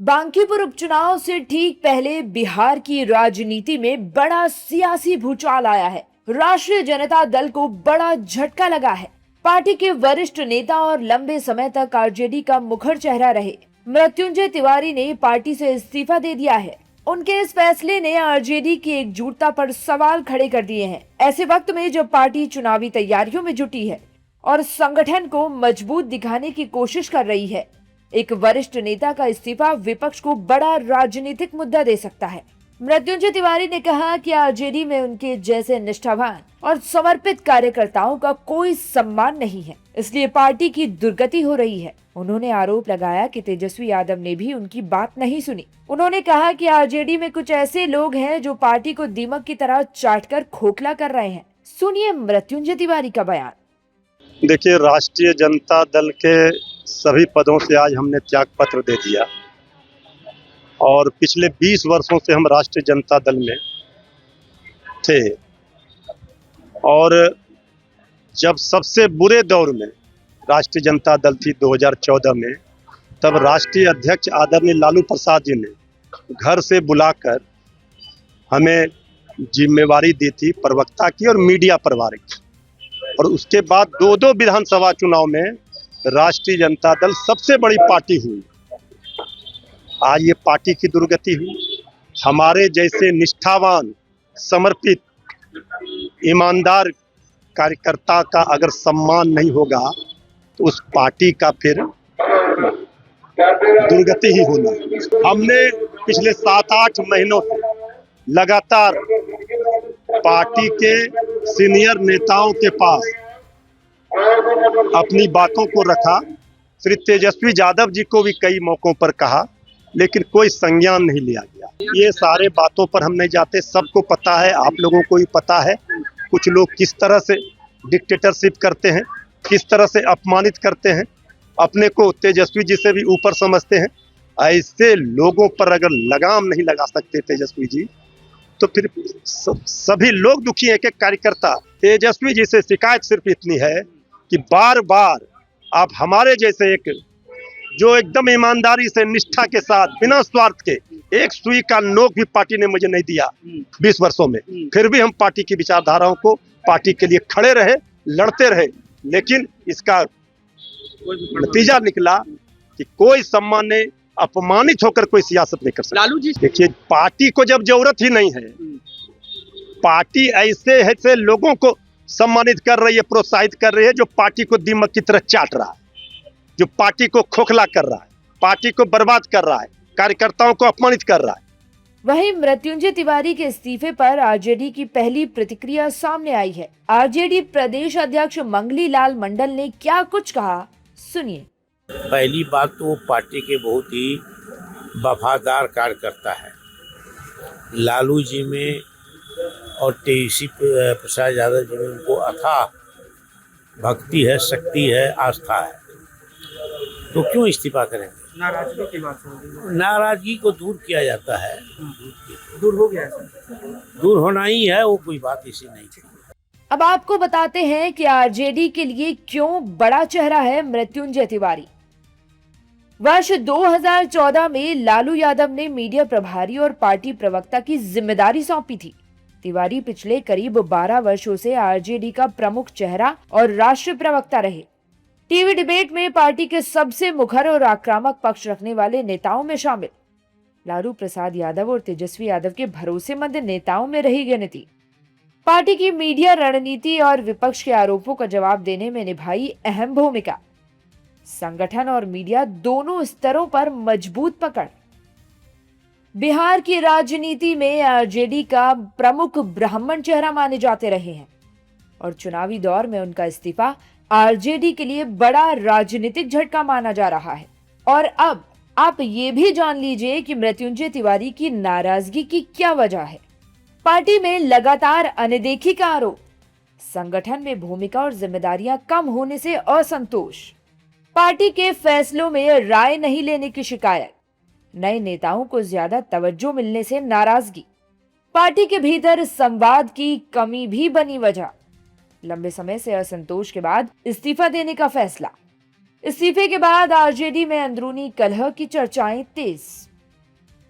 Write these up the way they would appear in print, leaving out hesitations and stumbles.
बांकीपुर उपचुनाव से ठीक पहले बिहार की राजनीति में बड़ा सियासी भूचाल आया है। राष्ट्रीय जनता दल को बड़ा झटका लगा है। पार्टी के वरिष्ठ नेता और लंबे समय तक आरजेडी का मुखर चेहरा रहे मृत्युंजय तिवारी ने पार्टी से इस्तीफा दे दिया है। उनके इस फैसले ने आरजेडी की एकजुटता पर सवाल खड़े कर दिए हैं। ऐसे वक्त में जब पार्टी चुनावी तैयारियों में जुटी है और संगठन को मजबूत दिखाने की कोशिश कर रही है, एक वरिष्ठ नेता का इस्तीफा विपक्ष को बड़ा राजनीतिक मुद्दा दे सकता है। मृत्युंजय तिवारी ने कहा कि आरजेडी में उनके जैसे निष्ठावान और समर्पित कार्यकर्ताओं का कोई सम्मान नहीं है, इसलिए पार्टी की दुर्गति हो रही है। उन्होंने आरोप लगाया कि तेजस्वी यादव ने भी उनकी बात नहीं सुनी। उन्होंने कहा कि आरजेडी में कुछ ऐसे लोग हैं जो पार्टी को दीमक की तरह चाटकर खोखला कर रहे हैं। सुनिए मृत्युंजय तिवारी का बयान। देखिए, राष्ट्रीय जनता दल के सभी पदों से आज हमने त्याग पत्र दे दिया और पिछले 20 वर्षों से हम राष्ट्रीय जनता दल में थे और जब सबसे बुरे दौर में राष्ट्रीय जनता दल थी 2014 में, तब राष्ट्रीय अध्यक्ष आदरणीय लालू प्रसाद जी ने घर से बुलाकर हमें जिम्मेवारी दी थी प्रवक्ता की और मीडिया प्रभारी की। और उसके बाद दो विधानसभा चुनाव में राष्ट्रीय जनता दल सबसे बड़ी पार्टी हुई। आज ये पार्टी की दुर्गति हुई। हमारे जैसे निष्ठावान, समर्पित, ईमानदार कार्यकर्ता का अगर सम्मान नहीं होगा तो उस पार्टी का फिर दुर्गति ही होना। हमने पिछले 7-8 महीनों से लगातार पार्टी के सीनियर नेताओं के पास अपनी बातों को रखा। श्री तेजस्वी यादव जी को भी कई मौकों पर कहा, लेकिन कोई संज्ञान नहीं लिया गया। ये सारे बातों पर हम नहीं जाते, सबको पता है, आप लोगों को भी पता है कुछ लोग किस तरह से डिक्टेटरशिप करते हैं, किस तरह से अपमानित करते हैं, अपने को तेजस्वी जी से भी ऊपर समझते हैं। ऐसे लोगों पर अगर लगाम नहीं लगा सकते तेजस्वी जी, तो फिर सभी लोग दुखी हैं। एक कार्यकर्ता तेजस्वी जी से शिकायत सिर्फ इतनी है कि बार बार आप हमारे जैसे एक जो एकदम ईमानदारी से, निष्ठा के साथ, बिना स्वार्थ के, एक सुई का नोक भी पार्टी ने मुझे नहीं दिया 20 वर्षों में, फिर भी हम पार्टी की विचारधाराओं को, पार्टी के लिए खड़े रहे, लड़ते रहे, लेकिन इसका नतीजा निकला कि कोई सम्मान नहीं, अपमानित होकर कोई सियासत नहीं कर सकता। लालू जी, देखिए, पार्टी को जब जरूरत ही नहीं है, पार्टी ऐसे लोगों को सम्मानित कर रही है, प्रोत्साहित कर रही है जो पार्टी को दीमक की तरह चाट रहा है, जो पार्टी को खोखला कर रहा है, पार्टी को बर्बाद कर रहा है, कार्यकर्ताओं को अपमानित कर रहा है। वहीं मृत्युंजय तिवारी के इस्तीफे पर आरजेडी की पहली प्रतिक्रिया सामने आई है। आरजेडी प्रदेश अध्यक्ष मंगली लाल मंडल ने क्या कुछ कहा, सुनिए। पहली बात तो वो पार्टी के बहुत ही वफादार कार्यकर्ता है। लालू जी में और तेजस्वी प्रसाद यादव जी में उनको अथाह भक्ति है, शक्ति है, आस्था है, तो क्यों इस्तीफा करेंगे? नाराजगी की बात हो रही है। नाराजगी को दूर किया जाता है, दूर हो गया है। दूर होना ही है, वो कोई बात इसी नहीं थी। अब आपको बताते हैं कि आरजेडी के लिए क्यों बड़ा चेहरा है मृत्युंजय तिवारी। वर्ष 2014 में लालू यादव ने मीडिया प्रभारी और पार्टी प्रवक्ता की जिम्मेदारी सौंपी थी। तिवारी पिछले करीब 12 वर्षों से आरजेडी का प्रमुख चेहरा और राष्ट्रीय प्रवक्ता रहे। टीवी डिबेट में पार्टी के सबसे मुखर और आक्रामक पक्ष रखने वाले नेताओं में शामिल। लालू प्रसाद यादव और तेजस्वी यादव के भरोसेमंद नेताओं में रही गिनती। पार्टी की मीडिया रणनीति और विपक्ष के आरोपों का जवाब देने में निभाई अहम भूमिका। संगठन और मीडिया दोनों स्तरों पर मजबूत पकड़। बिहार की राजनीति में आरजेडी का प्रमुख ब्राह्मण चेहरा माने जाते रहे हैं और चुनावी दौर में उनका इस्तीफा आरजेडी के लिए बड़ा राजनीतिक झटका माना जा रहा है। और अब आप ये भी जान लीजिए कि मृत्युंजय तिवारी की नाराजगी की क्या वजह है। पार्टी में लगातार अनदेखी का आरोप, संगठन में भूमिका और जिम्मेदारियां कम होने से असंतोष, पार्टी के फैसलों में राय नहीं लेने की शिकायत, नए नेताओं को ज्यादा तवज्जो मिलने से नाराजगी, पार्टी के भीतर संवाद की कमी भी बनी वजह, लंबे समय से असंतोष के बाद इस्तीफा देने का फैसला। इस्तीफे के बाद आरजेडी में अंदरूनी कलह की चर्चाएं तेज।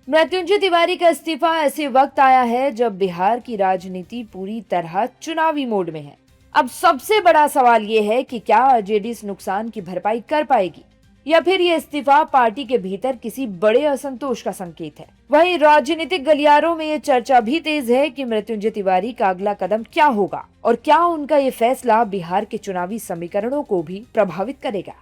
मृत्युंजय तिवारी का इस्तीफा ऐसे वक्त आया है जब बिहार की राजनीति पूरी तरह चुनावी मोड में है। अब सबसे बड़ा सवाल ये है कि क्या आरजेडी इस नुकसान की भरपाई कर पाएगी या फिर ये इस्तीफा पार्टी के भीतर किसी बड़े असंतोष का संकेत है। वहीं राजनीतिक गलियारों में ये चर्चा भी तेज है कि मृत्युंजय तिवारी का अगला कदम क्या होगा और क्या उनका ये फैसला बिहार के चुनावी समीकरणों को भी प्रभावित करेगा।